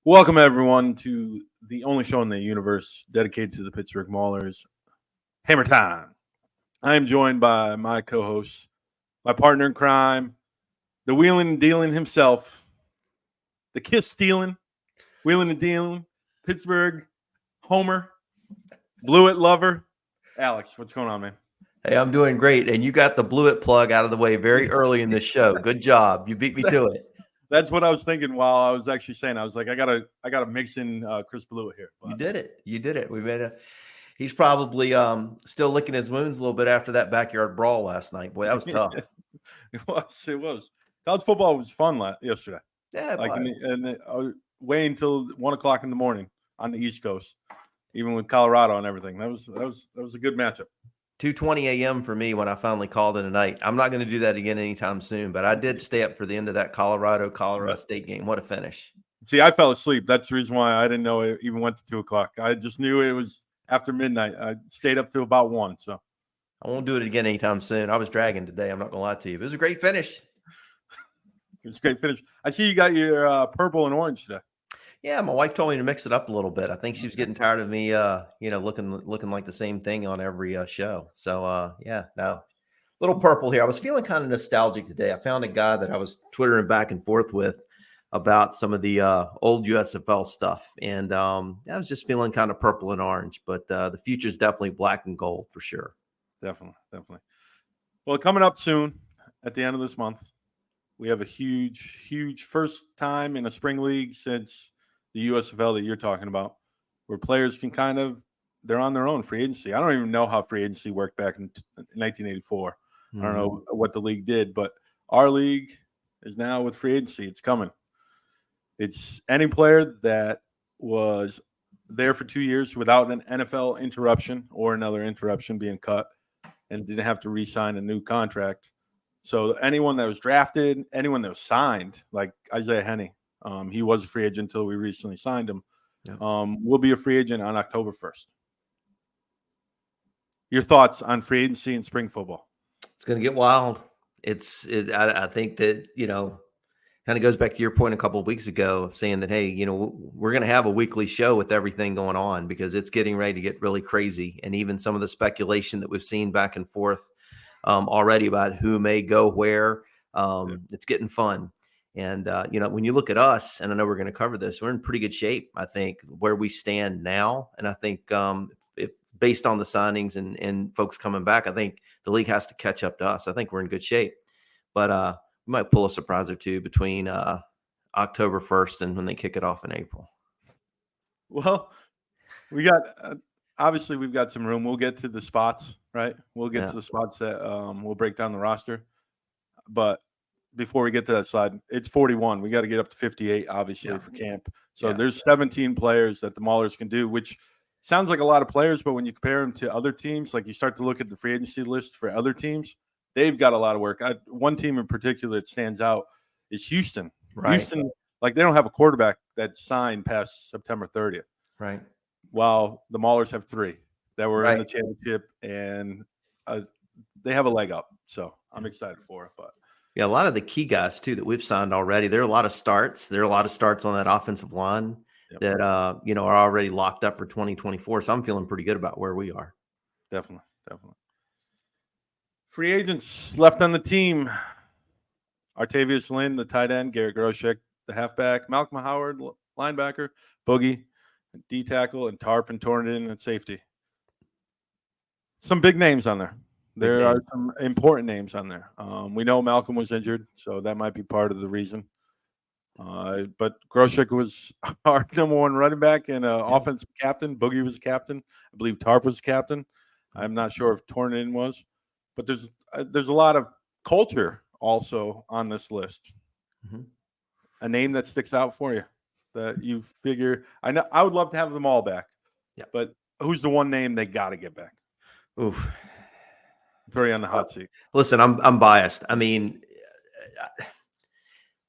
Welcome, everyone, to the only show in the universe dedicated to the Pittsburgh Maulers. Hammer time. I am joined by my co-host, my partner in crime, the wheeling and dealing himself, the kiss stealing, wheeling and dealing, Pittsburgh Homer, Blue It lover, Alex. What's going on, man? Hey, I'm doing great. And you got the Blue It plug out of the way very early in the show. Good job. You beat me to it. That's what I was thinking while I was actually saying. I was like, I gotta mix in Chris Blewett here. But. You did it. We made a. He's probably still licking his wounds a little bit after that backyard brawl last night. Boy, that was tough. It was. College football was fun yesterday. Yeah, way until 1 o'clock in the morning on the East Coast, even with Colorado and everything. That was a good matchup. 2:20 a.m. for me when I finally called it a night. I'm not going to do that again anytime soon, but I did stay up for the end of that Colorado State game. What a finish. See, I fell asleep. That's the reason why I didn't know it even went to 2 o'clock. I just knew it was after midnight. I stayed up to about 1. So I won't do it again anytime soon. I was dragging today. I'm not going to lie to you. It was a great finish. It was a great finish. I see you got your purple and orange today. Yeah, my wife told me to mix it up a little bit. I think she was getting tired of me, looking like the same thing on every show. So, little purple here. I was feeling kind of nostalgic today. I found a guy that I was Twittering back and forth with about some of the old USFL stuff, and I was just feeling kind of purple and orange. But the future is definitely black and gold for sure. Definitely. Well, coming up soon at the end of this month, we have a huge first time in a spring league since the USFL that you're talking about, where players can they're on their own free agency. I don't even know how free agency worked back in 1984. I don't know what the league did, but our league is now with free agency. It's coming. It's any player that was there for 2 years without an NFL interruption or another interruption being cut and didn't have to re-sign a new contract. So anyone that was drafted, anyone that was signed, like Isaiah Henney, he was a free agent until we recently signed him. Will be a free agent on October 1st. Your thoughts on free agency and spring football? It's going to get wild. I think that, kind of goes back to your point a couple of weeks ago saying that, hey, we're going to have a weekly show with everything going on because it's getting ready to get really crazy. And even some of the speculation that we've seen back and forth already about who may go where, it's getting fun. And, when you look at us, and I know we're going to cover this, we're in pretty good shape, I think, where we stand now. And I think if based on the signings and folks coming back, I think the league has to catch up to us. I think we're in good shape. But we might pull a surprise or two between October 1st and when they kick it off in April. Well, we got obviously we've got some room. We'll get to the spots, right? We'll get to the spots that we'll break down the roster. But before we get to that slide, it's 41. We got to get up to 58, obviously, for camp. So there's 17 players that the Maulers can do, which sounds like a lot of players. But when you compare them to other teams, like you start to look at the free agency list for other teams, they've got a lot of work. One team in particular that stands out is Houston. Right. Houston, like they don't have a quarterback that's signed past September 30th. Right. While the Maulers have 3 that were in the championship, and they have a leg up. So I'm excited for it. But yeah, a lot of the key guys, too, that we've signed already, there are a lot of starts. There are a lot of starts on that offensive line that, are already locked up for 2024. So I'm feeling pretty good about where we are. Definitely. Free agents left on the team. Artavius Lynn, the tight end, Garrett Groshek, the halfback, Malcolm Howard, linebacker, Boogie, D-tackle, and Tarp and Tornton at safety. Some big names on there. There are some important names on there. We know Malcolm was injured, so that might be part of the reason. But Groshek was our number 1 running back and offensive captain. Boogie was a captain. I believe Tarp was a captain. I'm not sure if Tornton was. But there's a lot of culture also on this list. Mm-hmm. A name that sticks out for you that you figure – I know I would love to have them all back. Yeah. But who's the one name they got to get back? Oof. Throw you on the hot seat. Listen, I'm biased. I mean,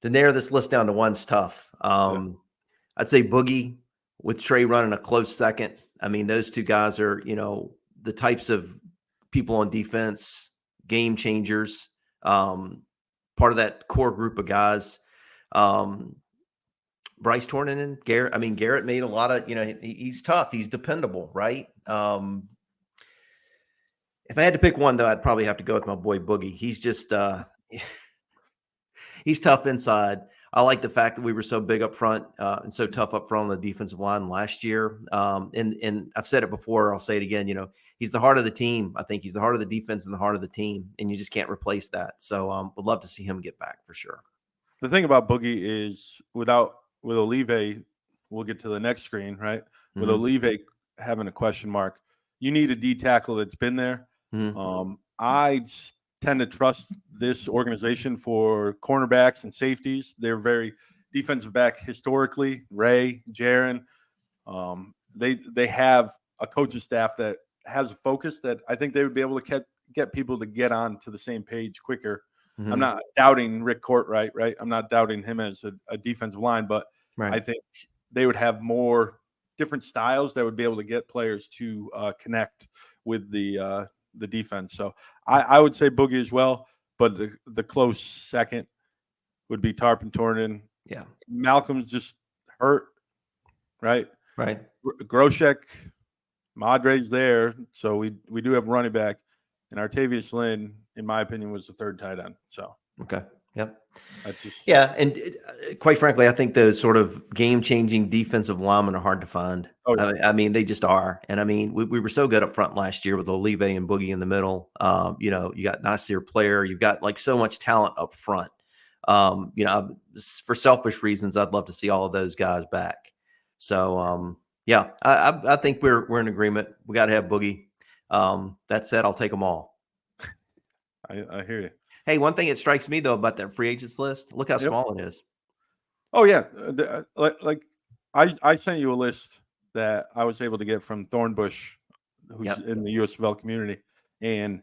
to narrow this list down to one's tough. I'd say Boogie with Trey running a close second. I mean, those two guys are, the types of people on defense, game changers, part of that core group of guys. Bryce Tornanen, Garrett. I mean, Garrett made a lot of, he's tough. He's dependable, right? If I had to pick one, though, I'd probably have to go with my boy Boogie. He's just he's tough inside. I like the fact that we were so big up front and so tough up front on the defensive line last year. And I've said it before. I'll say it again. He's the heart of the team. I think he's the heart of the defense and the heart of the team, and you just can't replace that. So would love to see him get back for sure. The thing about Boogie is with Olive, we'll get to the next screen, right? Mm-hmm. With Olive having a question mark, you need a D tackle that's been there. Mm-hmm. I tend to trust this organization for cornerbacks and safeties. They're very defensive back historically. Ray, Jaron, they have a coaching staff that has a focus that I think they would be able to get people to get on to the same page quicker. Mm-hmm. I'm not doubting Rick Courtwright, right? I'm not doubting him as a defensive line, but right. I think they would have more different styles that would be able to get players to connect with the defense. So I would say Boogie as well, but the close second would be Tarpon Tornin. Yeah. Malcolm's just hurt, right? Right. Groshek, Madre's there, so we do have a running back, and Artavius Lynn, in my opinion, was the third tight end. So okay, yep, that's just and quite frankly, I think those sort of game-changing defensive linemen are hard to find. Oh, yeah. I mean, they just are, and I mean, we were so good up front last year with Olive and Boogie in the middle. You got Nasir Player, you've got like so much talent up front. For selfish reasons, I'd love to see all of those guys back. So, yeah, I think we're in agreement. We got to have Boogie. That said, I'll take them all. I hear you. Hey, one thing that strikes me though about that free agents list, look how small it is. Oh yeah, like I sent you a list that I was able to get from Thornbush, who's in the USFL community, and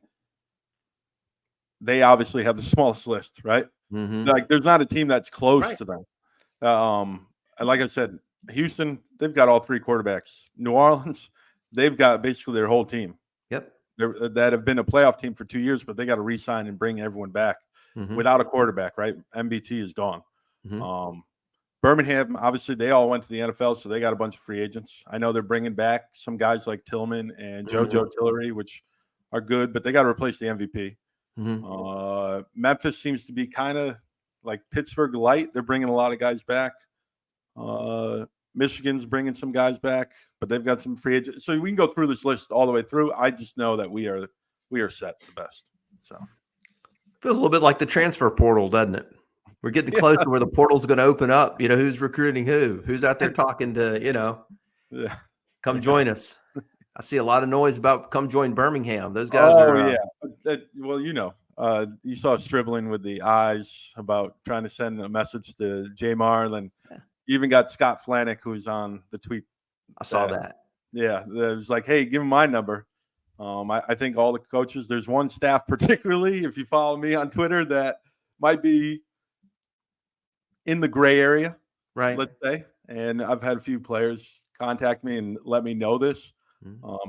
they obviously have the smallest list, right? Mm-hmm. Like, there's not a team that's close to them. And like I said, Houston, they've got all three quarterbacks. New Orleans, they've got basically their whole team. Yep. That have been a playoff team for 2 years, but they got to re-sign and bring everyone back without a quarterback, right? MBT is gone. Mm-hmm. Birmingham, obviously, they all went to the NFL, so they got a bunch of free agents. I know they're bringing back some guys like Tillman and JoJo Tillery, which are good, but they got to replace the MVP. Mm-hmm. Memphis seems to be kind of like Pittsburgh light. They're bringing a lot of guys back. Michigan's bringing some guys back, but they've got some free agents. So we can go through this list all the way through. I just know that we are set the best. So feels a little bit like the transfer portal, doesn't it? We're getting close to where the portal's going to open up. Who's recruiting who's out there talking to, come join us. I see a lot of noise about come join Birmingham. Those guys well, you saw Stribling with the eyes about trying to send a message to Jay Marlin. You even got Scott Flanick, who's on the tweet. I saw that. Yeah, it was like, hey, give him my number. I think all the coaches, there's one staff particularly, if you follow me on Twitter, that might be in the gray area, right? Let's say. And I've had a few players contact me and let me know this.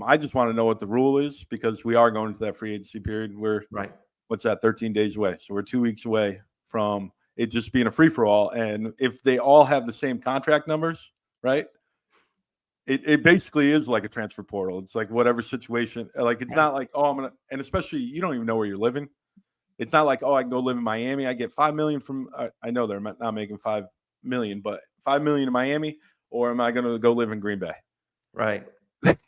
I just want to know what the rule is, because we are going into that free agency period. We're 13 days away. So we're 2 weeks away from it just being a free-for-all. And if they all have the same contract numbers, right, it basically is like a transfer portal. It's like whatever situation. Like, it's not like, I'm going to – and especially you don't even know where you're living. It's not like, I can go live in Miami. I get $5 million from I know they're not making $5 million, but $5 million in Miami, or am I going to go live in Green Bay? Right.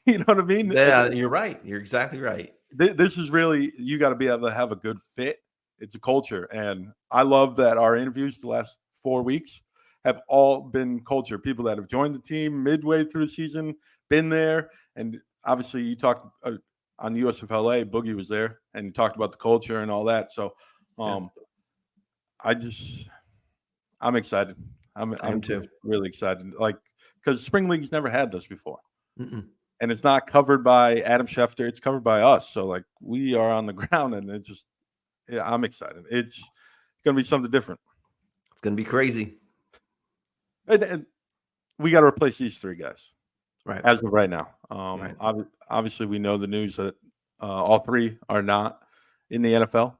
You know what I mean? Yeah, you're right. You're exactly right. This is really – you got to be able to have a good fit. It's a culture. And I love that our interviews the last 4 weeks have all been culture. People that have joined the team midway through the season, been there. And obviously you talked on USFLA, Boogie was there, and he talked about the culture and all that. So I'm excited. I'm too. Really excited. Like, because Spring League's never had this before. And it's not covered by Adam Schefter. It's covered by us. So, like, we are on the ground, and it just, I'm excited. It's going to be something different. It's going to be crazy. And we got to replace these three guys, right? As of right now. Obviously, we know the news that all three are not in the NFL.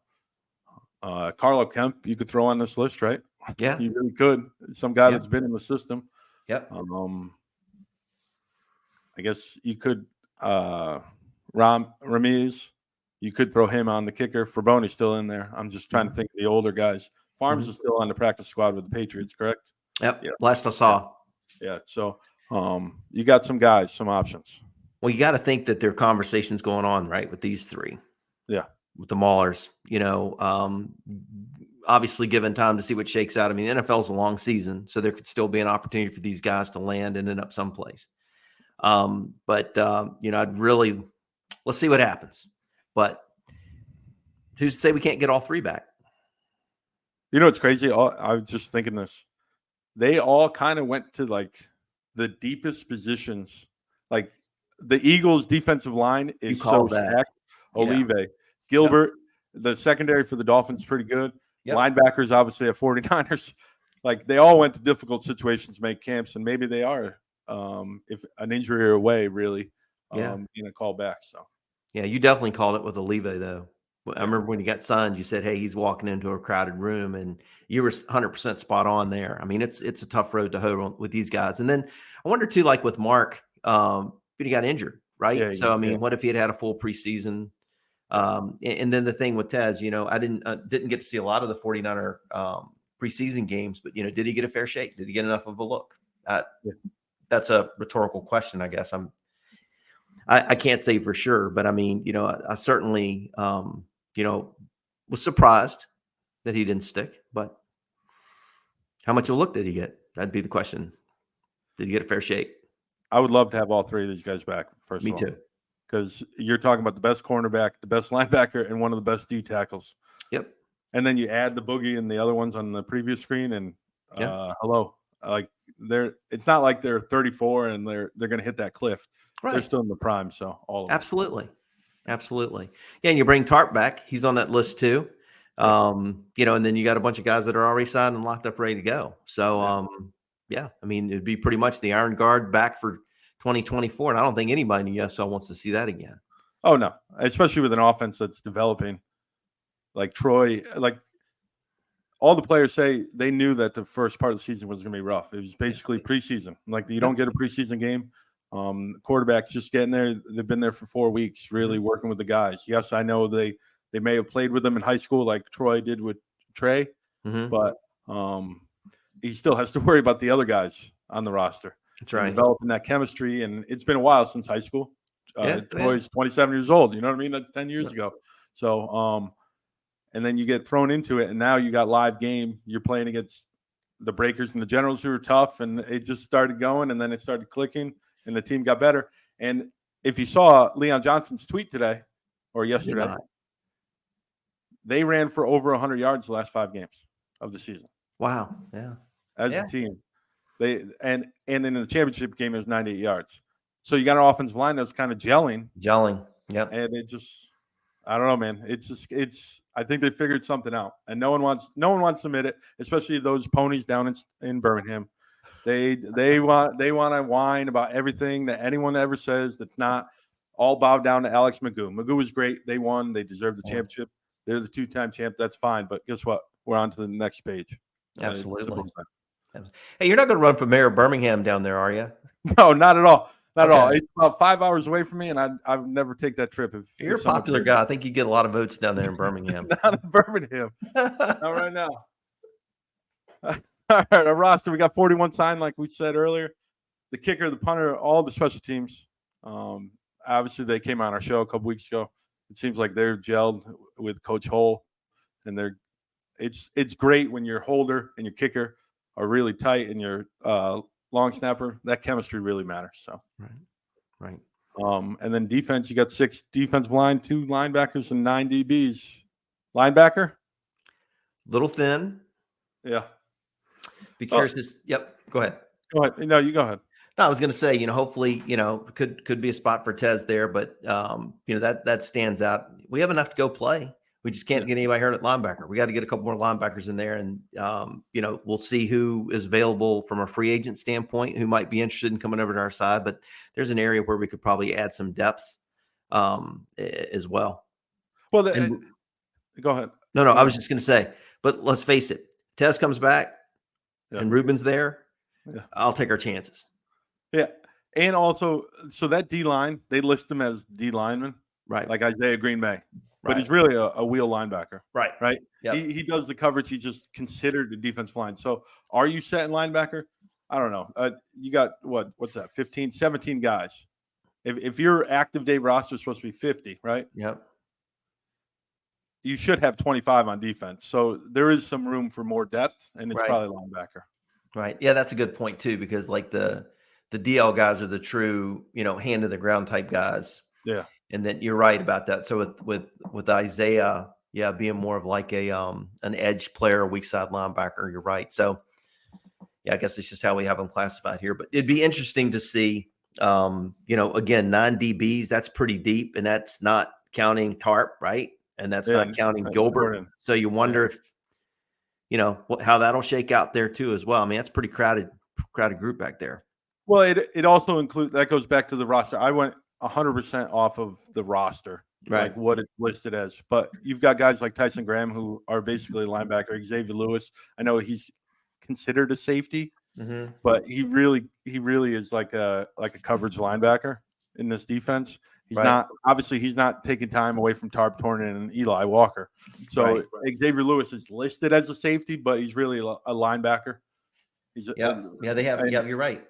Carlo Kemp, you could throw on this list, right? Yeah. You really could. Some guy Yeah. that's been in the system. Yep. I guess you could Ramirez. You could throw him on the kicker. Faboni's still in there. I'm just trying to think of the older guys. Farms is still on the practice squad with the Patriots, correct? Yep. Yeah. Last I saw. Yeah. So you got some guys, some options. Well, you got to think that there are conversations going on, right, with these three. Yeah. With the Maulers, obviously given time to see what shakes out. I mean, the NFL is a long season, so there could still be an opportunity for these guys to land and end up someplace. I'd really let's see what happens. But who's to say we can't get all three back? You know, it's crazy. I was just thinking this. They all kind of went to like the deepest positions. Like the Eagles' defensive line is so stacked. Olive, Gilbert, the secondary for the Dolphins pretty good. Linebackers, obviously, at 49ers. Like they all went to difficult situations, make camps, and maybe they are, if an injury or away, really, in a call back. So, yeah, you definitely called it with Olive, though. I remember when you got signed, you said, "Hey, he's walking into a crowded room," and you were 100% spot on there. I mean, it's a tough road to hoe with these guys. And then I wonder too, like with Mark, but he got injured, right? Yeah, so I mean, what if he had a full preseason? And then the thing with Tez, I didn't get to see a lot of the 49er preseason games, but did he get a fair shake? Did he get enough of a look? That's a rhetorical question, I guess. I can't say for sure, but I mean, I certainly, was surprised that he didn't stick. But how much of a look did he get? That'd be the question. Did he get a fair shake? I would love to have all three of these guys back. First of all, me too. Because you're talking about the best cornerback, the best linebacker, and one of the best D tackles. Yep. And then you add the Boogie and the other ones on the previous screen, and hello, like it's not like they're 34 and they're going to hit that cliff. Right. They're still in the prime, so all of them. Absolutely. Yeah, and you bring Tarp back; he's on that list too. And then you got a bunch of guys that are already signed and locked up, ready to go. So, I mean, it'd be pretty much the Iron Guard back for 2024, and I don't think anybody in the USFL wants to see that again. Oh no, especially with an offense that's developing. Like Troy, like all the players say they knew that the first part of the season was going to be rough. It was basically preseason. Like you don't get a preseason game. Quarterbacks just getting there. They've been there for 4 weeks, really working with the guys. Yes, I know they may have played with them in high school like Troy did with Trey, but he still has to worry about the other guys on the roster. That's right. Developing that chemistry, and it's been a while since high school. Troy's 27 years old. You know what I mean? That's 10 years ago. So, and then you get thrown into it, and now you got live game. You're playing against the Breakers and the Generals, who are tough, and it just started going, and then it started clicking, and the team got better. And if you saw Leon Johnson's tweet today or yesterday, they ran for over 100 yards the last 5 games of the season. Wow. Yeah. As a team. They and in the championship game, it was 98 yards. So you got an offensive line that's kind of gelling. Yep. And it just, I don't know, man. I think they figured something out, and no one wants to admit it, especially those ponies down in Birmingham. They want to whine about everything that anyone ever says that's not all bowed down to Alex Magoo. Magoo was great. They won. They deserve the championship. They're the 2-time champ. That's fine. But guess what? We're on to the next page. Absolutely. Hey, you're not going to run for mayor of Birmingham down there, are you? No, not at all. Not at all. It's about 5 hours away from me, and I would never take that trip. You're a popular guy. I think you get a lot of votes down there in Birmingham. Not in Birmingham. Not right now. All right, our roster, we got 41 signed, like we said earlier. The kicker, the punter, all the special teams. Obviously, they came on our show a couple weeks ago. It seems like they're gelled with Coach Hull, and it's great when your holder and your kicker are really tight, and your long snapper. That chemistry really matters. So right. And then defense, you got 6 defensive line, 2 linebackers, and 9 DBs. Linebacker, little thin. Yeah. Be curious. Yep. Go ahead. Go ahead. No, you go ahead. No, I was going to say, hopefully, could be a spot for Tez there, but that stands out. We have enough to go play. We just can't get anybody hurt at linebacker. We got to get a couple more linebackers in there, and we'll see who is available from a free agent standpoint, who might be interested in coming over to our side. But there's an area where we could probably add some depth as well. Well, go ahead. No, I was just going to say, but let's face it, Tez comes back Yeah. and Ruben's there, Yeah. I'll take our chances. Yeah. And also, so that D line, they list him as D lineman, Right. like Isaiah Green Bay, but Right. he's really a wheel linebacker. Right. Right. Yep. He does the coverage. He just considered the defense line. So are you set in linebacker? I don't know. You got what's that? 15, 17 guys. If your active day roster is supposed to be 50, right? Yep. You should have 25 on defense. So there is some room for more depth, and it's Right. probably linebacker. Right. Yeah, that's a good point too, because like the DL guys are the true, hand to the ground type guys. Yeah. And then you're right about that. So with Isaiah, yeah, being more of like an edge player, a weak side linebacker, you're right. So yeah, I guess it's just how we have them classified here. But it'd be interesting to see, again, 9 DBs, that's pretty deep, and that's not counting Tarp, right? And that's not counting Gilbert. Gordon. So you wonder if, how that'll shake out there too as well. I mean, that's pretty crowded group back there. Well, it also includes, that goes back to the roster. I went 100% off of the roster, Right. like what it's listed as. But you've got guys like Tyson Graham who are basically linebacker. Xavier Lewis, I know he's considered a safety, but he really is like a coverage linebacker in this defense. He's not taking time away from Tarp Tornin and Eli Walker. So Xavier Lewis is listed as a safety, but he's really a linebacker. You're right.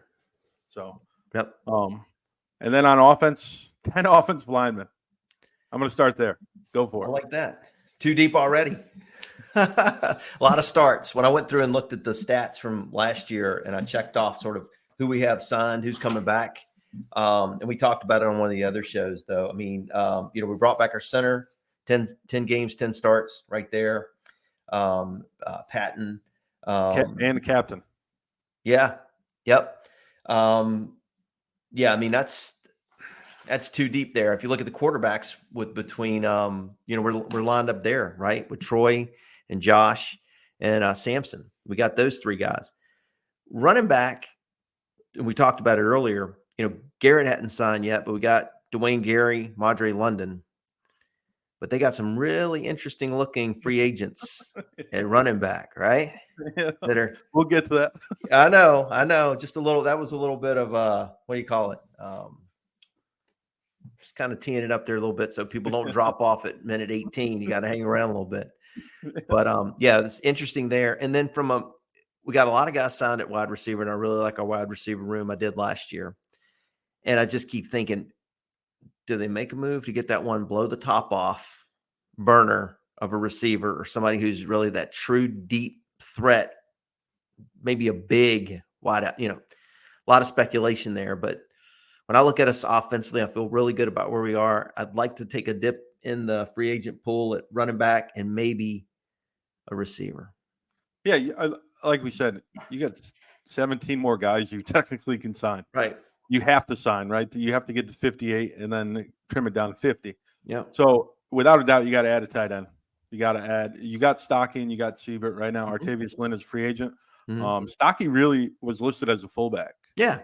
So yep. And then on offense, 10 offensive linemen. I'm going to start there. Go for it. I like that. Too deep already. A lot of starts. When I went through and looked at the stats from last year, and I checked off sort of who we have signed, who's coming back. And we talked about it on one of the other shows, though. I mean, we brought back our center, 10 games, 10 starts right there. Patton. And the captain. Yeah. Yep. I mean, that's too deep there. If you look at the quarterbacks between we're lined up there, right? With Troy and Josh and Samson. We got those 3 guys. Running back, and we talked about it earlier, Garrett hadn't signed yet, but we got Dwayne Gary, Madre London. But they got some really interesting looking free agents at running back, right? Yeah. We'll get to that. I know. Just a little, that was a little bit of what do you call it? Just kind of teeing it up there a little bit so people don't drop off at minute 18. You got to hang around a little bit. But it's interesting there. And then we got a lot of guys signed at wide receiver, and I really like our wide receiver room. I did last year. And I just keep thinking, do they make a move to get that one blow the top off burner of a receiver or somebody who's really that true deep threat, maybe a big wide out, a lot of speculation there. But when I look at us offensively, I feel really good about where we are. I'd like to take a dip in the free agent pool at running back and maybe a receiver. Yeah, like we said, you got 17 more guys you technically can sign. Right. You have to sign, right? You have to get to 58 and then trim it down to 50. Yeah. So without a doubt, you got to add a tight end. You got Stocky and you got Siebert right now. Artavius Lynn is a free agent. Stocky really was listed as a fullback. Yeah.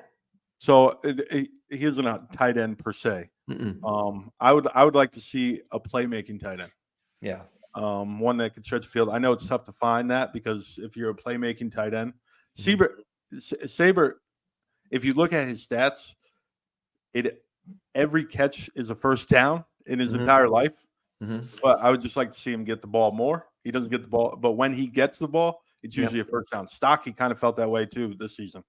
So he isn't a tight end per se. I would like to see a playmaking tight end. Yeah. One that could stretch the field. I know it's tough to find that because if you're a playmaking tight end, Siebert, if you look at his stats, every catch is a first down in his entire life. But I would just like to see him get the ball more. He doesn't get the ball, but when he gets the ball, it's usually a first down. Stocky kind of felt that way too this season.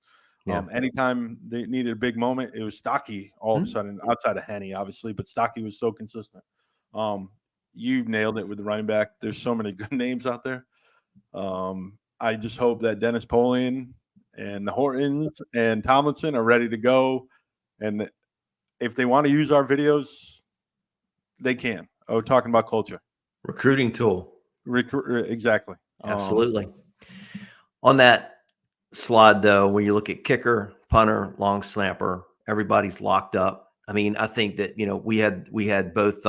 Anytime they needed a big moment, it was Stocky all of a sudden, outside of Henny, obviously, but Stocky was so consistent. You nailed it with the running back. There's so many good names out there. I just hope that Dennis Polian and the Hortons and Tomlinson are ready to go. And if they want to use our videos, they can. Oh, talking about culture. Recruiting tool. Exactly. Absolutely. On that slide, though, when you look at kicker, punter, long snapper, everybody's locked up. I mean, I think that, we had both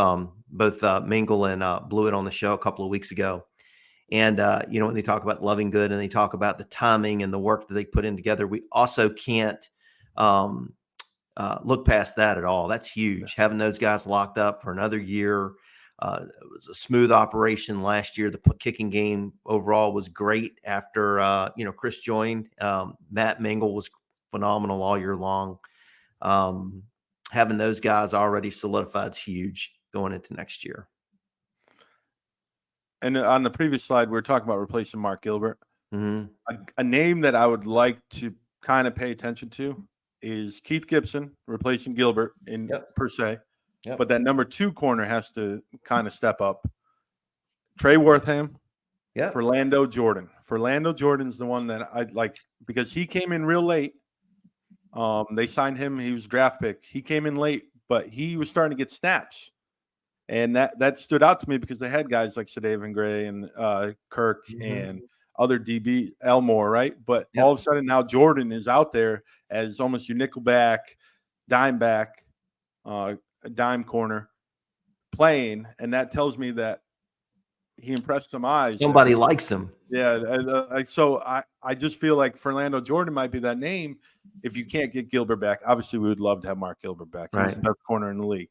Mingle and Blewett on the show a couple of weeks ago. And, when they talk about Loving Good and they talk about the timing and the work that they put in together, we also can't look past that at all. That's huge. Having those guys locked up for another year, It was a smooth operation last year. The kicking game overall was great after Chris joined. Matt Mingle was phenomenal all year long. Having those guys already solidified is huge going into next year. And on the previous slide, we were talking about replacing Mark Gilbert. Mm-hmm. A name that I would like to kind of pay attention to is Keith Gibson replacing Gilbert per se. Yep. But that number 2 corner has to kind of step up. Trey Wortham, Philando Jordan. Philando Jordan's the one that I'd like because he came in real late. They signed him. He was a draft pick. He came in late, but he was starting to get snaps. And that stood out to me because they had guys like Sadavan Gray and Kirk and other DB Elmore, right? But all of a sudden now Jordan is out there as almost your nickel back, dime back, dime corner playing, and that tells me that he impressed some eyes. Somebody likes him. Yeah, so I just feel like Philando Jordan might be that name if you can't get Gilbert back. Obviously, we would love to have Mark Gilbert back. He's the best corner in the league.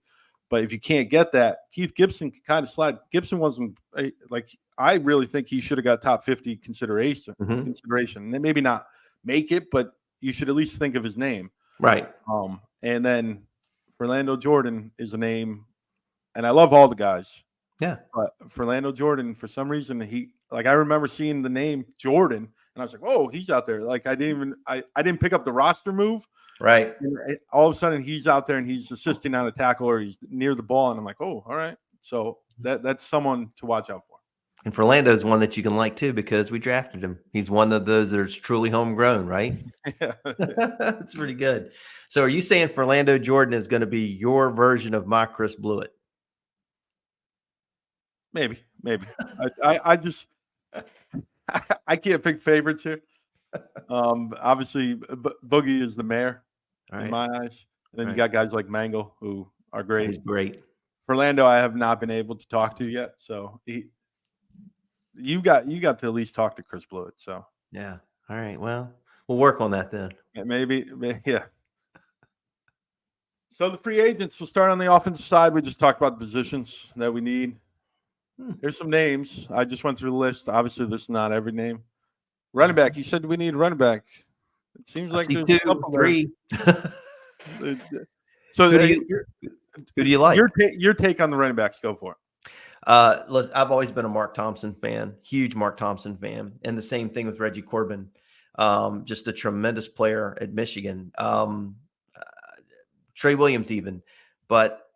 But if you can't get that, Keith Gibson can kind of slide. Gibson wasn't I really think he should have got top 50 consideration. And then maybe not make it, but you should at least think of his name. Right. And then Philando Jordan is a name, and I love all the guys. Yeah. But Philando Jordan, for some reason, I remember seeing the name Jordan, and I was like, "Oh, he's out there!" Like I didn't pick up the roster move. Right. And all of a sudden, he's out there and he's assisting on a tackle or he's near the ball, and I'm like, "Oh, all right." So that's someone to watch out for. And Philando's one that you can like too because we drafted him. He's one of those that's truly homegrown, right? Yeah, that's pretty good. So, are you saying Philando Jordan is going to be your version of my Chris Blewett? Maybe. I just I can't pick favorites here. Obviously, Boogie is the mayor in my eyes, and then you got guys like Mangle who are great. He's great. Philando, I have not been able to talk to yet, so you got to at least talk to Chris Blewett. So yeah, all right. Well, we'll work on that then. Maybe. So the free agents will start on the offensive side. We just talked about the positions that we need. Here's some names. I just went through the list. Obviously, this is not every name. Running back. You said we need running back. It seems like there's 2, a couple 3. So who do you like? Your take on the running backs. Go for it. I've always been a Mark Thompson fan, huge Mark Thompson fan, and the same thing with Reggie Corbin. Just a tremendous player at Michigan. Trey Williams even, but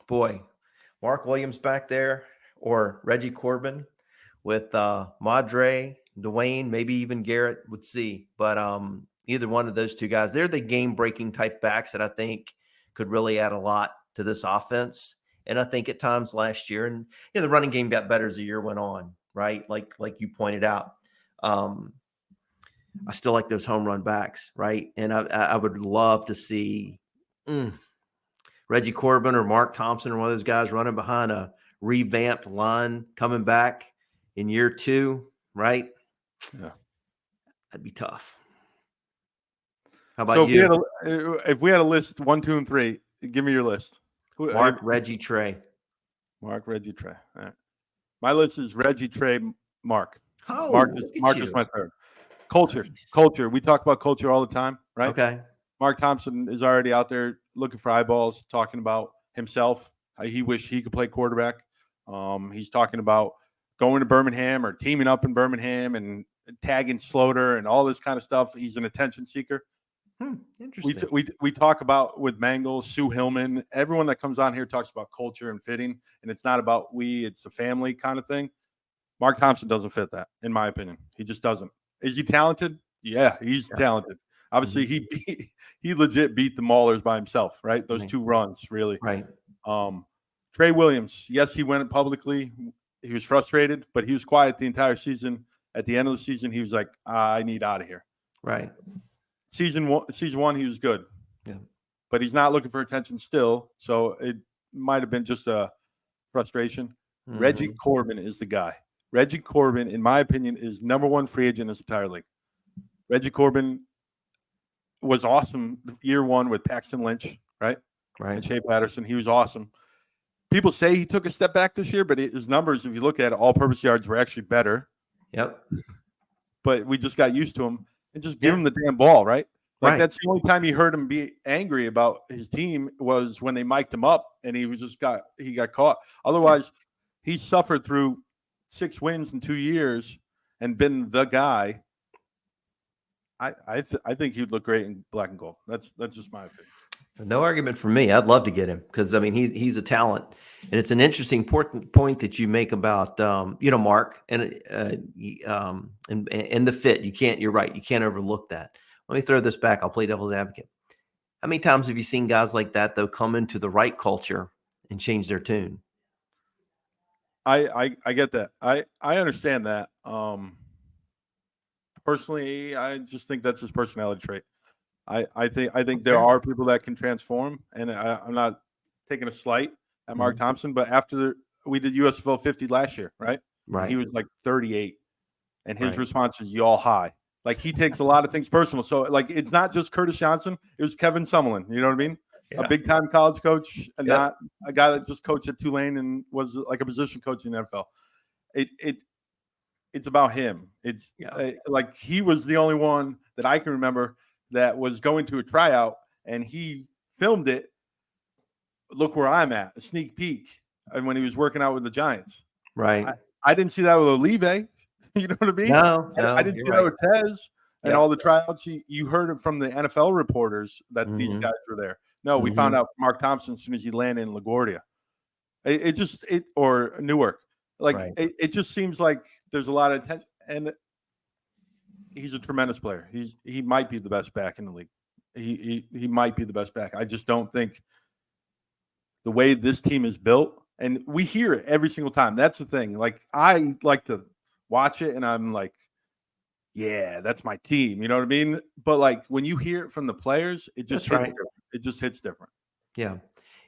boy, Mark Williams back there or Reggie Corbin with Madre, Dwayne, maybe even Garrett would see. But either one of those two guys, they're the game-breaking type backs that I think could really add a lot to this offense. And I think at times last year, and the running game got better as the year went on, right? Like you pointed out. I still like those home run backs, right? And I would love to see Reggie Corbin or Mark Thompson or one of those guys running behind a revamped line coming back in year 2, right? Yeah. That'd be tough. How about you? If we had a list 1, 2, and 3, give me your list. Mark, Reggie, Trey. Mark, Reggie, Trey. All right. My list is Reggie, Trey, Mark. Oh, Mark is my third. Culture. We talk about culture all the time, right? Okay. Mark Thompson is already out there looking for eyeballs, talking about himself. He wished he could play quarterback. He's talking about going to Birmingham or teaming up in Birmingham and tagging Sloter and all this kind of stuff. He's an attention seeker. Interesting. We talk about with Mangle, Sue Hillman, everyone that comes on here talks about culture and fitting, and it's not about it's a family kind of thing. Mark Thompson doesn't fit that, in my opinion. He just doesn't. Is he talented? Yeah, he's talented. Obviously, he legit beat the Maulers by himself, right? Those 2 runs, really. Right. Trey Williams, yes, he went publicly. He was frustrated, but he was quiet the entire season. At the end of the season, he was like, I need out of here. Right. Season 1, he was good. Yeah. But he's not looking for attention still, so it might have been just a frustration. Reggie Corbin is the guy. Reggie Corbin, in my opinion, is number 1 free agent in this entire league. Reggie Corbin was awesome year 1 with Paxton Lynch, right? Right. And Shea Patterson. He was awesome. people say he took a step back this year, but his numbers, if you look at it, all-purpose yards were actually better. Yep. But we just got used to him and just give him the damn ball, right? Like, Right. that's the only time you heard him be angry about his team was when they mic'd him up and he got caught. Otherwise, he suffered through 6 wins in 2 years and been the guy. I think he'd look great in black and gold. That's just my opinion. No argument for me. I'd love to get him because I mean he's a talent, and it's an interesting point that you make about Mark and the fit. You're right. You can't overlook that. Let me throw this back. I'll play devil's advocate. How many times have you seen guys like that though come into the right culture and change their tune? I get that. I understand that. Personally, I just think that's his personality trait. I think there are people that can transform, and I'm not taking a slight at Mark Thompson, but after we did USFL 50 last year, right? Right. And he was like 38, and his response is "y'all high." Like, he takes a lot of things personal. So, like, it's not just Curtis Johnson; it was Kevin Summerlin. You know what I mean? Yeah. A big time college coach, and not a guy that just coached at Tulane and was like a position coach in the NFL. It's about him. It's like he was the only one that I can remember that was going to a tryout and he filmed it. Look where I'm at, a sneak peek. And when he was working out with the Giants, Right. I didn't see that with Olive. You know what I mean? No, I didn't see that with Tez and all the tryouts. You heard it from the NFL reporters that these guys were there. No, we found out Mark Thompson as soon as he landed in LaGuardia. Or Newark. Like, it just seems like there's a lot of attention, and he's a tremendous player. He might be the best back in the league. He might be the best back. I just don't think the way this team is built, and we hear it every single time. That's the thing. Like, I like to watch it, and I'm like, yeah, that's my team. You know what I mean? But like, when you hear it from the players, it just hits different. It just hits different. Yeah.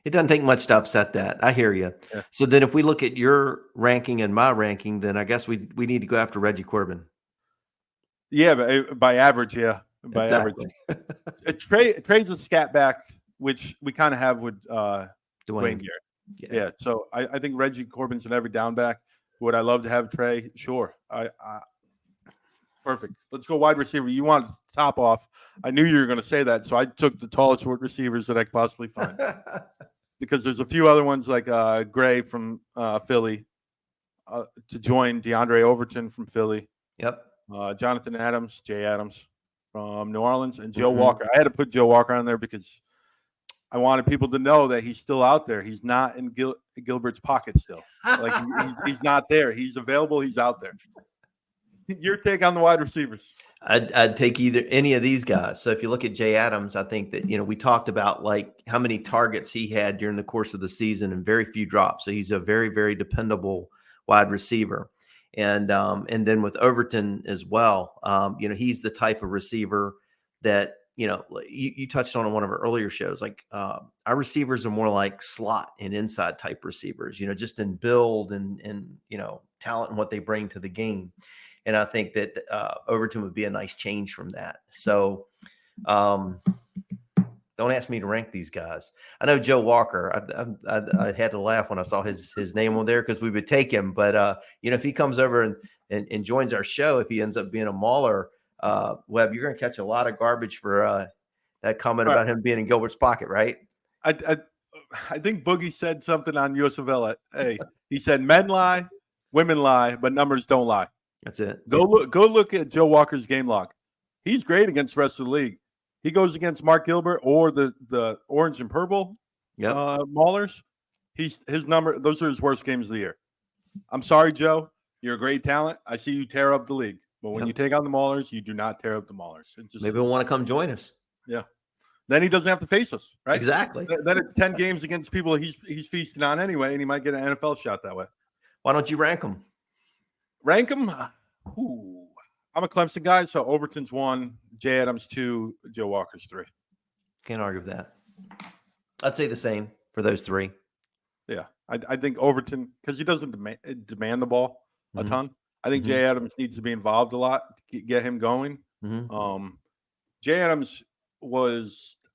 It doesn't take much to upset that. I hear you. Yeah. So then if we look at your ranking and my ranking, then I guess we need to go after Reggie Corbin. Yeah, but by average, yeah. By average. Trey's a scat back, which we kind of have with Dwayne Garrett. Yeah. So I think Reggie Corbin's an every down back. Would I love to have Trey? Sure. Perfect. Let's go wide receiver. You want to top off. I knew you were going to say that, so I took the tallest receivers that I could possibly find. Because there's a few other ones like Gray from Philly to join DeAndre Overton from Philly. Yep. Jonathan Adams, Jay Adams from New Orleans, and Joe Walker. I had to put Joe Walker on there because I wanted people to know that he's still out there. He's not in Gilbert's pocket still. Like, he's not there. He's available. He's out there. Your take on the wide receivers? I'd take any of these guys. So if you look at Jay Adams, I think that, we talked about like how many targets he had during the course of the season and very few drops. So he's a very, very dependable wide receiver. And then with Overton as well, he's the type of receiver that, you touched on in one of our earlier shows. Like our receivers are more like slot and inside type receivers, just in build and talent and what they bring to the game. And I think that Overton would be a nice change from that. So don't ask me to rank these guys. I know Joe Walker. I had to laugh when I saw his name on there because we would take him. But, if he comes over and joins our show, if he ends up being a Mauler, Webb, you're going to catch a lot of garbage for that comment about him being in Gilbert's pocket, right? I think Boogie said something on USFL. Hey, he said men lie, women lie, but numbers don't lie. That's it. Go look at Joe Walker's game log. He's great against the rest of the league. He goes against Mark Gilbert or the orange and purple Maulers. His number, those are his worst games of the year. I'm sorry, Joe. You're a great talent. I see you tear up the league. But when you take on the Maulers, you do not tear up the Maulers. Maybe he'll want to come join us. Yeah. Then he doesn't have to face us, right? Exactly. Then it's 10 games against people he's feasting on anyway, and he might get an NFL shot that way. Why don't you rank them? Rank them? Ooh. I'm a Clemson guy, so Overton's 1, Jay Adams 2, Joe Walker's 3. Can't argue with that. I'd say the same for those 3. Yeah, I think Overton, because he doesn't demand the ball a ton. I think Jay Adams needs to be involved a lot to get him going. Jay Adams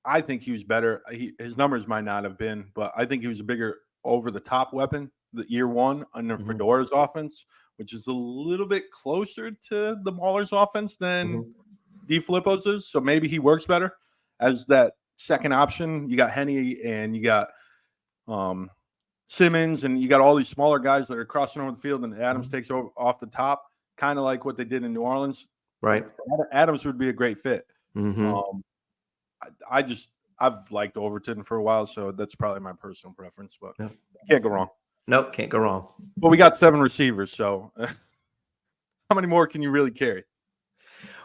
I think he was better. His numbers might not have been, but I think he was a bigger over-the-top weapon, the year one under Fedora's offense, which is a little bit closer to the Maulers' offense than DeFilippo's is. So maybe he works better as that second option. You got Henny and you got Simmons, and you got all these smaller guys that are crossing over the field, and Adams takes over off the top, kind of like what they did in New Orleans. Right. Adams would be a great fit. I've liked Overton for a while, so that's probably my personal preference, but can't go wrong. Nope, can't go wrong. But we got 7 receivers, so how many more can you really carry?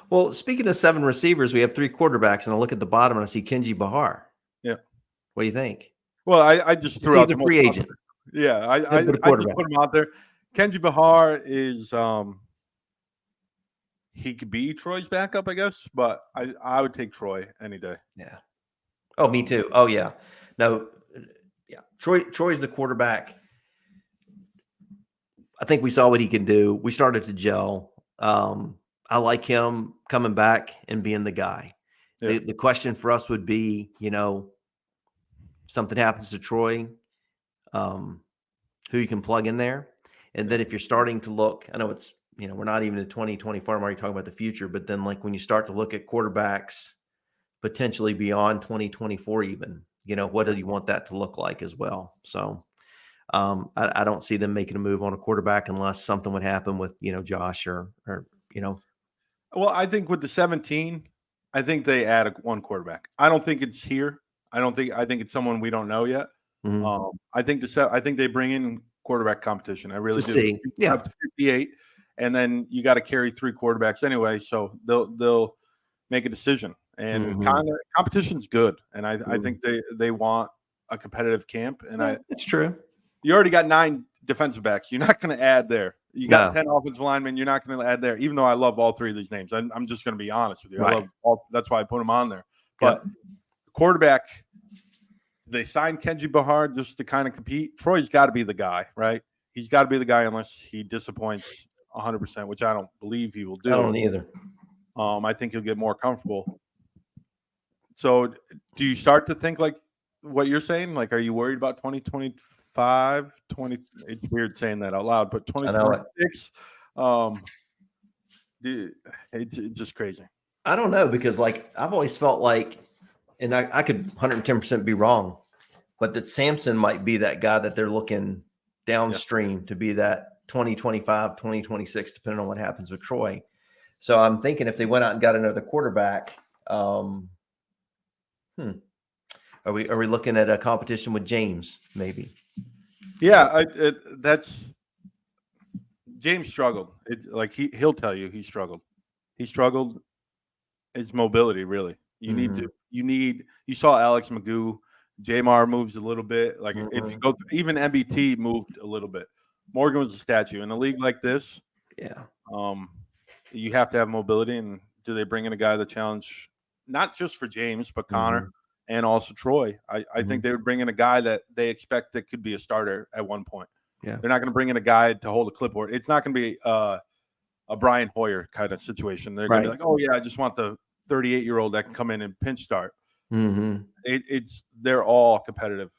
Well, speaking of 7 receivers, we have 3 quarterbacks, and I look at the bottom and I see Kenji Bahar. Yeah. What do you think? Well, I just threw out the free agent. Yeah, I just put him out there. Kenji Bahar is he could be Troy's backup, I guess, but I would take Troy any day. Yeah. Oh, me too. Oh, yeah. No, yeah. Troy's the quarterback. I think we saw what he can do. We started to gel. I like him coming back and being the guy. Yeah. The question for us would be, something happens to Troy, who you can plug in there. And then if you're starting to look, I know it's, we're not even in 2024, I'm already talking about the future, but then like when you start to look at quarterbacks potentially beyond 2024 even, what do you want that to look like as well? So I don't see them making a move on a quarterback unless something would happen with, Josh or. Well, I think with the 17, I think they add one quarterback. I don't think it's here. I think it's someone we don't know yet. I think they bring in quarterback competition. I really do. See. Yeah. Up to 58, and then you got to carry 3 quarterbacks anyway, so they'll make a decision. And competition's good, and I think they want a competitive camp. And it's true. You already got 9 defensive backs. You're not going to add there. You got 10 offensive linemen. You're not going to add there. Even though I love all 3 of these names, I'm just going to be honest with you. Right. I love all. That's why I put them on there. But quarterback, they signed Kenji Bahar just to kind of compete. Troy's got to be the guy, right? He's got to be the guy unless he disappoints 100%, which I don't believe he will do. I don't either. I think he'll get more comfortable. So do you start to think like what you're saying? Like, are you worried about 2025, it's weird saying that out loud, but 2026, it's just crazy. I don't know, because like, I've always felt like, and I could 110% be wrong, but that Sampson might be that guy that they're looking downstream to be that 2025, 2026, depending on what happens with Troy. So I'm thinking if they went out and got another quarterback, are we looking at a competition with James maybe? Yeah, that's James struggled. He'll tell you he struggled. He struggled. His mobility, really. You saw Alex Magoo, Jamar moves a little bit. Like if you go, even MBT moved a little bit. Morgan was a statue in a league like this. Yeah. You have to have mobility. And do they bring in a guy that challenge not just for James, but Connor and also Troy? I think they would bring in a guy that they expect that could be a starter at one point. Yeah. They're not going to bring in a guy to hold a clipboard. It's not going to be a Brian Hoyer kind of situation. They're going to be like, oh yeah, I just want the 38-year-old that can come in and pinch start. They're all competitive.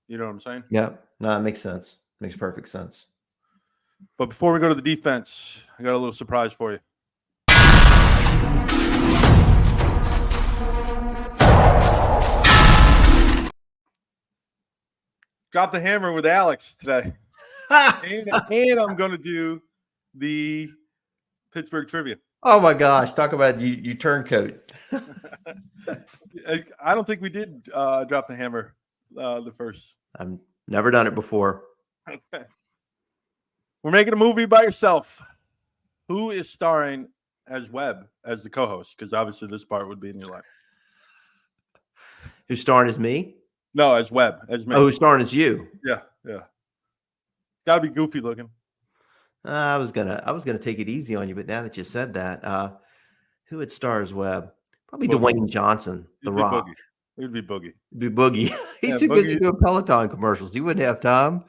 You know what I'm saying? Yeah. No, it makes sense. Makes perfect sense. But before we go to the defense, I got a little surprise for you. Drop the hammer with Alex today. and I'm going to do the Pittsburgh trivia. Oh my gosh! Talk about you turncoat. I don't think we did drop the hammer the first. I've never done it before. Okay. We're making a movie by yourself. Who is starring as Webb as the co-host? Because obviously this part would be in your life. Who's starring as me? No, as Webb. As me. Oh, who's starring as you? Yeah. Got to be goofy looking. I was gonna take it easy on you, but now that you said that, who would star as Webb? Probably Dwayne Johnson, The Rock. It would be Boogie. It'd be Boogie. He's too busy doing Peloton commercials. He wouldn't have time.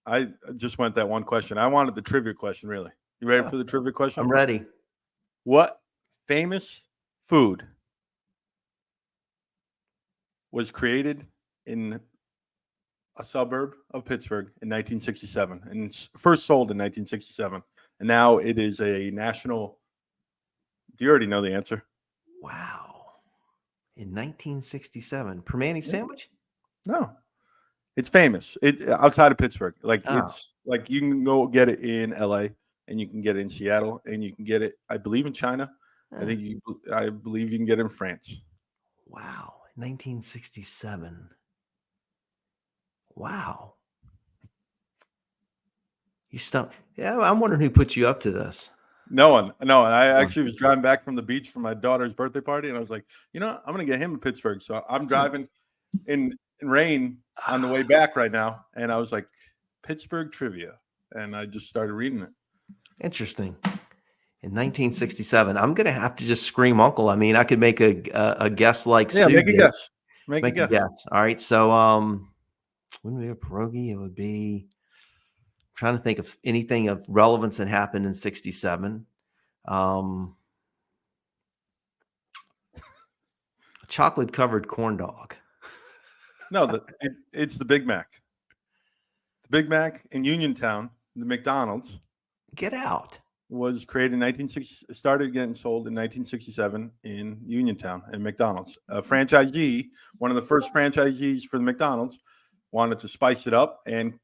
I just went that one question. I wanted the trivia question, really. You ready for the trivia question? I'm ready. What famous food was created in a suburb of Pittsburgh in 1967 and first sold in 1967. And now it is a national. Do you already know the answer? Wow. In 1967, Permane sandwich? No. It's famous. It outside of Pittsburgh. Like Oh. it's like you can go get it in LA and you can get it in Seattle and you can get it, I believe, in China. I believe you can get it in France. Wow. 1967. Wow. You stumped. Yeah, I'm wondering who put you up to this. No one. No, and I actually was driving back from the beach for my daughter's birthday party, and I was like, you know, I'm gonna get him in Pittsburgh. So I'm driving in rain on the way back right now, and I was like, Pittsburgh trivia, and I just started reading it. Interesting. In 1967, I'm gonna have to just scream uncle. I mean, I could make a guess like Yeah, Sue make a did. guess. Make a guess. All right. So wouldn't it be a pierogi? It would be trying to think of anything of relevance that happened in 67. A chocolate covered corn dog. No, it's the Big Mac. The Big Mac in Uniontown, the McDonald's. Get out. Was created in 1960, started getting sold in 1967 in Uniontown and McDonald's. A franchisee, one of the first franchisees for the McDonald's, wanted to spice it up and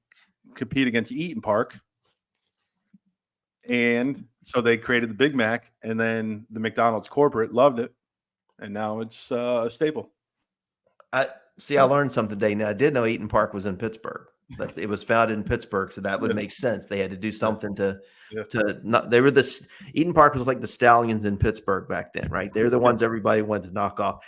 compete against Eaton Park. And so they created the Big Mac, and then the McDonald's corporate loved it, and now it's a staple. I learned something today. Now I did know Eaton Park was in Pittsburgh. But it was founded in Pittsburgh, so that would make sense. They had to do something to not. They were Eaton Park was like the Stallions in Pittsburgh back then, right? They're the ones everybody wanted to knock off.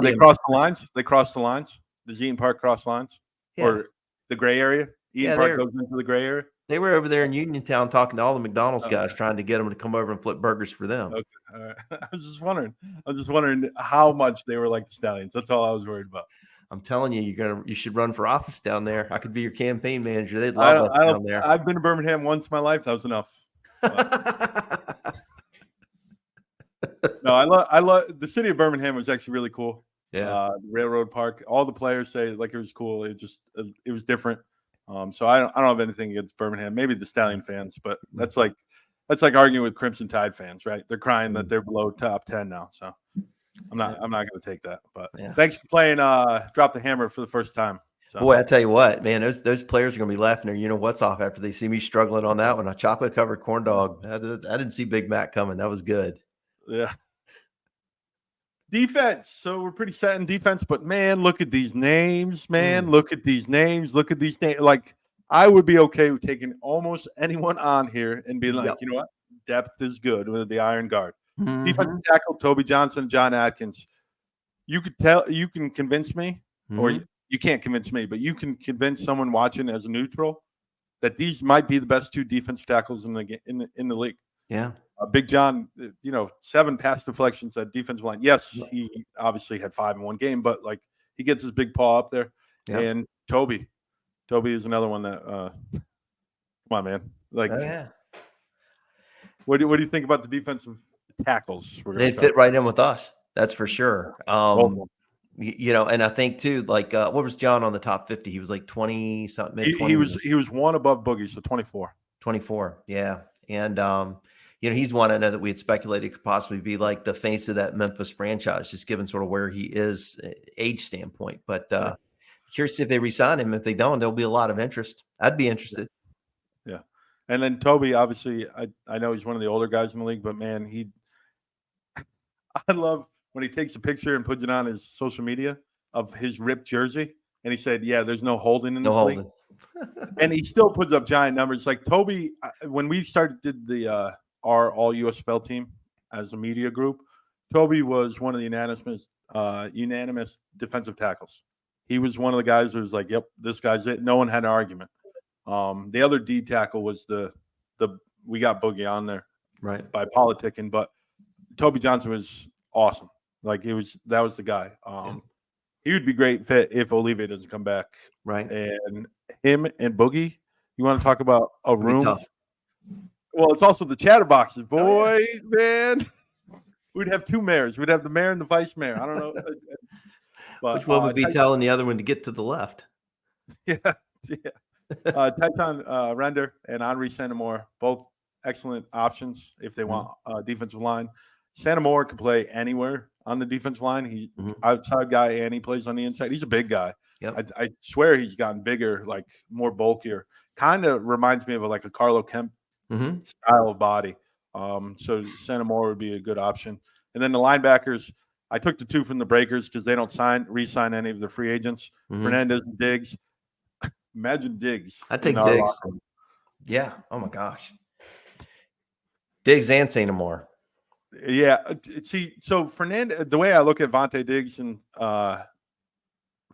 They crossed the lines. They crossed the lines. Does Eaton Park cross lines or the gray area? Eaton Park goes into the gray area. They were over there in Uniontown talking to all the McDonald's guys, trying to get them to come over and flip burgers for them. Okay, all right. I was just wondering how much they were like the Stallions. That's all I was worried about. I'm telling you, you should run for office down there. I could be your campaign manager. They'd love us down there. I've been to Birmingham once in my life. That was enough. No, I love the city of Birmingham. Was actually really cool. Yeah, the railroad park. All the players say like it was cool. It was different. So I don't have anything against Birmingham. Maybe the Stallion fans, but that's like arguing with Crimson Tide fans, right? They're crying that they're below top 10 now. So. I'm not going to take that, but thanks for playing Drop the Hammer for the first time. So. Boy, I tell you what, man, those players are going to be laughing their what's off after they see me struggling on that one. A chocolate covered corn dog. I didn't see Big Mac coming. That was good. Yeah. Defense. So we're pretty set in defense, but man, look at these names, man. Look at these names. Look at these names. Like I would be okay with taking almost anyone on here and be like, you know what? Depth is good with the Iron Guard. Defensive tackle Toby Johnson and John Atkins. You can convince me, or you can't convince me, but you can convince someone watching as a neutral that these might be the best two defensive tackles in the league. Yeah, Big John, 7 pass deflections at defensive line. Yes, he obviously had 5 in one game, but like he gets his big paw up there. Yep. And Toby is another one that. Come on, man! Like, what do you think about the defensive tackles? They fit right in with us. That's for sure. And I think too, like, what was John on the top 50? He was like 20 something. He was one above Boogie, so 24. 24, yeah. And he's one I know that we had speculated could possibly be like the face of that Memphis franchise, just given sort of where he is age standpoint. But curious if they re-sign him. If they don't, there'll be a lot of interest. I'd be interested. Yeah. And then Toby, obviously, I know he's one of the older guys in the league, but man, I love when he takes a picture and puts it on his social media of his ripped jersey. And he said, yeah, there's no holding in this league. And he still puts up giant numbers. Like Toby, when we did the our all USFL team as a media group, Toby was one of the unanimous defensive tackles. He was one of the guys who was like, yep, this guy's it. No one had an argument. The other D tackle was we got Boogie on there right by politicking, but Toby Johnson was awesome. Like that was the guy. He would be great fit if Olivier doesn't come back. Right. And him and Boogie, you want to talk about a room? Well, it's also the chatterboxes, boy, man. We'd have 2 mayors. We'd have the mayor and the vice mayor. I don't know. But Which one would be telling the other one to get to the left? yeah, yeah. Tyson Render and Henri Santamore, both excellent options if they want defensive line. Santamore can play anywhere on the defensive line. He's outside guy and he plays on the inside. He's a big guy. Yep. I swear he's gotten bigger, like more bulkier. Kind of reminds me of like a Carlo Kemp style of body. So Santamore would be a good option. And then the linebackers, I took the two from the Breakers because they don't re-sign any of the free agents. Fernandez and Diggs. Imagine Diggs. I take Diggs. Yeah. Oh my gosh. Diggs and Santamore. Yeah. See, so Fernandez, the way I look at Vontae Diggs and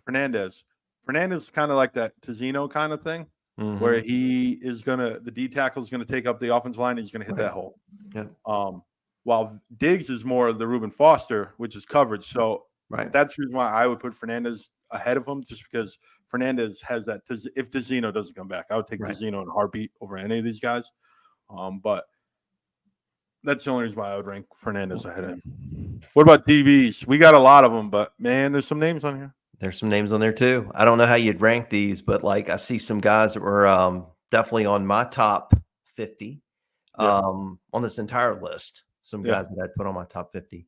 Fernandez is kind of like that Tizino kind of thing, where he is the D tackle is gonna take up the offensive line, and he's gonna hit that hole. Yeah. While Diggs is more of the Reuben Foster, which is coverage. So that's the reason why I would put Fernandez ahead of him, just because Fernandez has that. If Tizino doesn't come back, I would take Tizino in a heartbeat over any of these guys. But that's the only reason why I would rank Fernandez ahead of him. What about DBs? We got a lot of them, but man, there's some names on here. There's some names on there too. I don't know how you'd rank these, but like I see some guys that were definitely on my top 50 on this entire list. Some guys that I'd put on my top 50.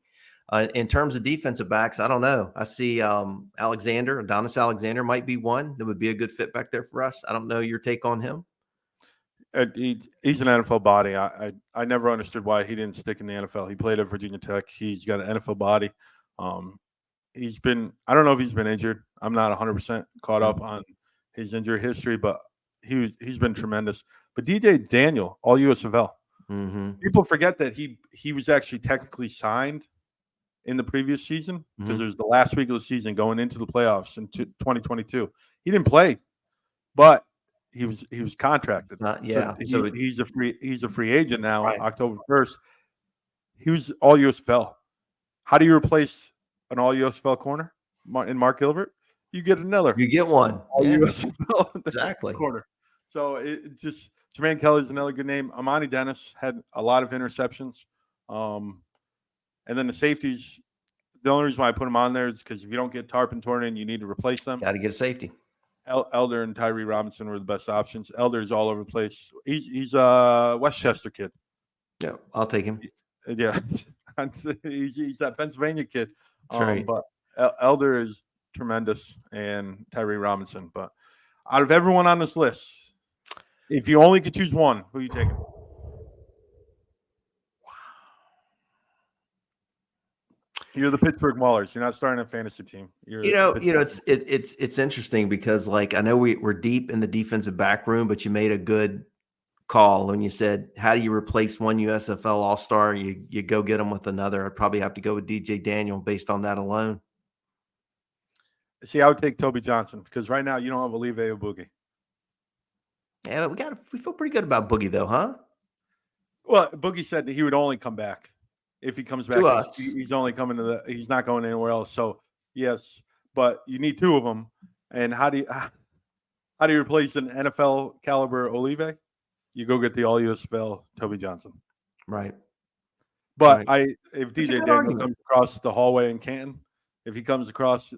In terms of defensive backs, I don't know. I see Adonis Alexander might be one that would be a good fit back there for us. I don't know your take on him. He's an NFL body. I never understood why he didn't stick in the NFL. He played at Virginia Tech. He's got an NFL body. He's been, I don't know if he's been injured. I'm not 100% caught up on his injury history, but he's been tremendous. But DJ Daniel, all USFL. People forget that he was actually technically signed in the previous season because it was the last week of the season going into the playoffs in 2022. He didn't play, but he was contracted. So he's a free agent now. October 1st. He was all USFL. How do you replace an all USFL corner in Mark Gilbert? You get another. You get one. All USFL corner. So it just Jermaine Kelly's another good name. Amani Dennis had a lot of interceptions. And then the safeties. The only reason why I put them on there is because if you don't get Tarpon Tornin, you need to replace them. Got to get a safety. Elder and Tyree Robinson were the best options. Elder's all over the place. He's a Westchester kid. Yeah, I'll take him. Yeah, he's that Pennsylvania kid. Right. But Elder is tremendous, and Tyree Robinson. But out of everyone on this list, if you only could choose one, who are you taking? You're the Pittsburgh Maulers. You're not starting a fantasy team. It's interesting because like I know we're deep in the defensive back room, but you made a good call when you said how do you replace one USFL All-Star? You go get them with another. I'd probably have to go with DJ Daniel based on that alone. See, I would take Toby Johnson because right now you don't have Olive or Boogie. Yeah, we feel pretty good about Boogie though, huh? Well, Boogie said that he would only come back. If he comes back, he's only coming to he's not going anywhere else. So yes, but you need two of them. And how do you replace an NFL caliber Olive? You go get the all USFL Toby Johnson. Right. But if DJ Daniel comes across the hallway in Canton, if he comes across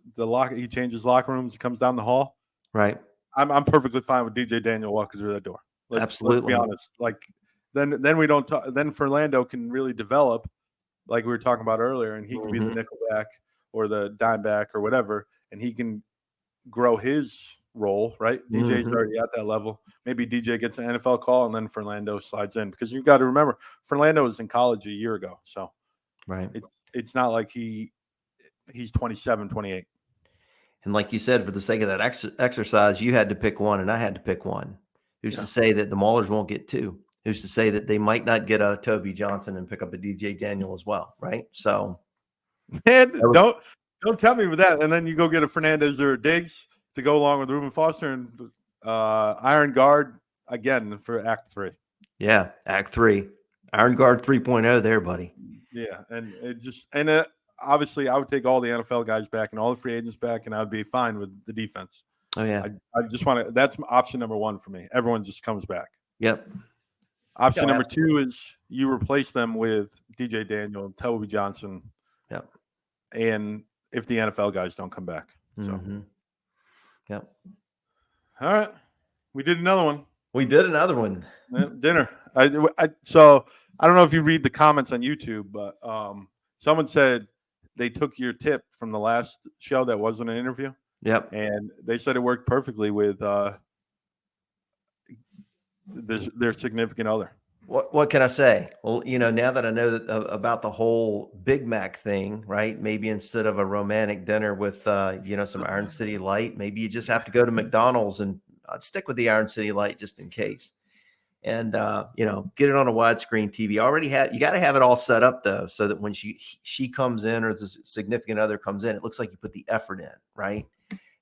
he changes locker rooms, he comes down the hall. Right. I'm perfectly fine with DJ Daniel walking through that door. Absolutely. Let's be honest. Like then we don't talk. Then Fernando can really develop. Like we were talking about earlier, and he can be the nickel back or the dime back or whatever, and he can grow his role, right? DJ's already at that level. Maybe DJ gets an NFL call, and then Fernando slides in because you've got to remember, Fernando was in college a year ago, so it's not like he's 27, 28. And like you said, for the sake of that exercise, you had to pick one, and I had to pick one. Who's to say that the Maulers won't get two? Who's to say that they might not get a Toby Johnson and pick up a DJ Daniel as well, right? So, man, don't tell me with that. And then you go get a Fernandez or a Diggs to go along with Reuben Foster and Iron Guard again for Act 3. Yeah, Act 3, Iron Guard 3.0 there, buddy. Yeah, and obviously I would take all the NFL guys back and all the free agents back, and I would be fine with the defense. Oh yeah, I just want to. That's option number one for me. Everyone just comes back. Yep. Option number two is you replace them with DJ Daniel, Toby Johnson. Yep. And if the NFL guys don't come back. So, Yep. All right, we did another one. We did another one. Dinner. So I don't know if you read the comments on YouTube, but someone said they took your tip from the last show that wasn't an interview. Yep. And they said it worked perfectly with their significant other. What can I say? Well, now that I know about the whole Big Mac thing, right? Maybe instead of a romantic dinner with some Iron City Light, maybe you just have to go to McDonald's, and I'd stick with the Iron City Light just in case. And get it on a widescreen TV. You got to have it all set up though, so that when she comes in, or the significant other comes in, it looks like you put the effort in, right?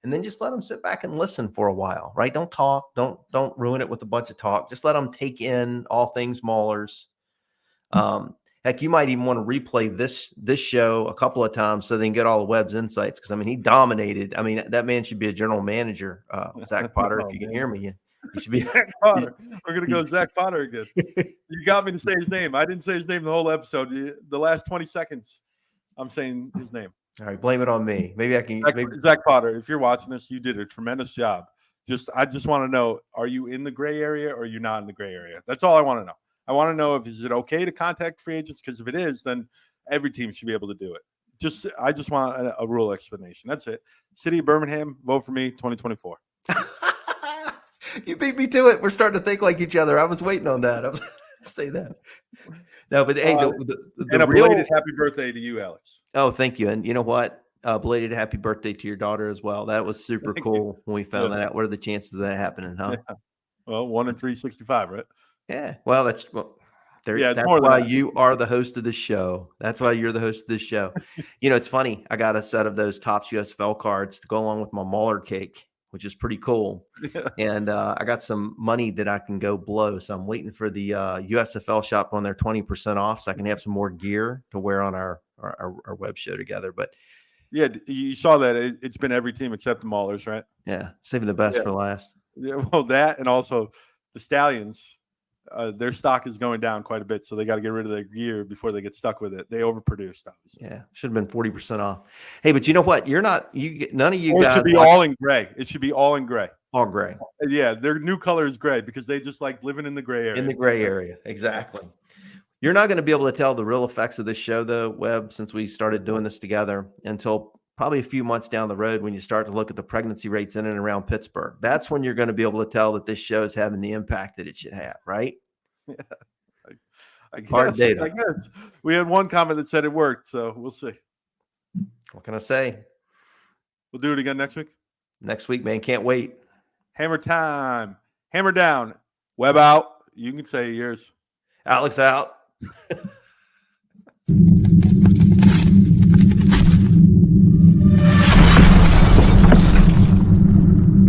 And then just let them sit back and listen for a while, right? Don't talk. Don't ruin it with a bunch of talk. Just let them take in all things Maulers. Heck, you might even want to replay this show a couple of times so they can get all the Webb's insights. Because he dominated. That man should be a general manager. Zach Potter, if you can hear me, you should be. Zach Potter. We're gonna go Zach Potter again. You got me to say his name. I didn't say his name the whole episode. The last 20 seconds, I'm saying his name. All right, blame it on me. Maybe I can. Zach Potter, if you're watching this, you did a tremendous job. I just want to know: are you in the gray area or are you not in the gray area? That's all I want to know. I want to know is it okay to contact free agents? Because if it is, then every team should be able to do it. I just want a rule explanation. That's it. City of Birmingham, vote for me, 2024. You beat me to it. We're starting to think like each other. I was waiting on that. I was say that. No, but hey, and a belated happy birthday to you, Alex. Oh, thank you. And you know what? Belated happy birthday to your daughter as well. That was super cool when we found that out. What are the chances of that happening, huh? Yeah. Well, 1 in 365, right? Yeah. Well, that's that's why you are the host of this show. That's why you're the host of this show. It's funny. I got a set of those Topps USFL cards to go along with my Mauler cake, which is pretty cool. Yeah. And I got some money that I can go blow. So I'm waiting for the USFL shop on their 20% off so I can have some more gear to wear on our web show together. But yeah, you saw that. It's been every team except the Maulers, right? Yeah, saving the best for last. Yeah, well, that and also the Stallions, their stock is going down quite a bit, so they got to get rid of their gear before they get stuck with it. They overproduced, obviously. Yeah, should have been 40% off. Hey, but you know what? None of you guys. It should be all in gray. It should be all in gray. All gray. Yeah, their new color is gray because they just like living in the gray area. In the gray area, exactly. You're not going to be able to tell the real effects of this show, though, Webb, since we started doing this together, until probably a few months down the road when you start to look at the pregnancy rates in and around Pittsburgh. That's when you're going to be able to tell that this show is having the impact that it should have, right? Yeah. I guess, hard data. I guess. We had one comment that said it worked, so we'll see. What can I say? We'll do it again next week. Next week, man. Can't wait. Hammer time. Hammer down. Webb out. You can say yours. Alex out.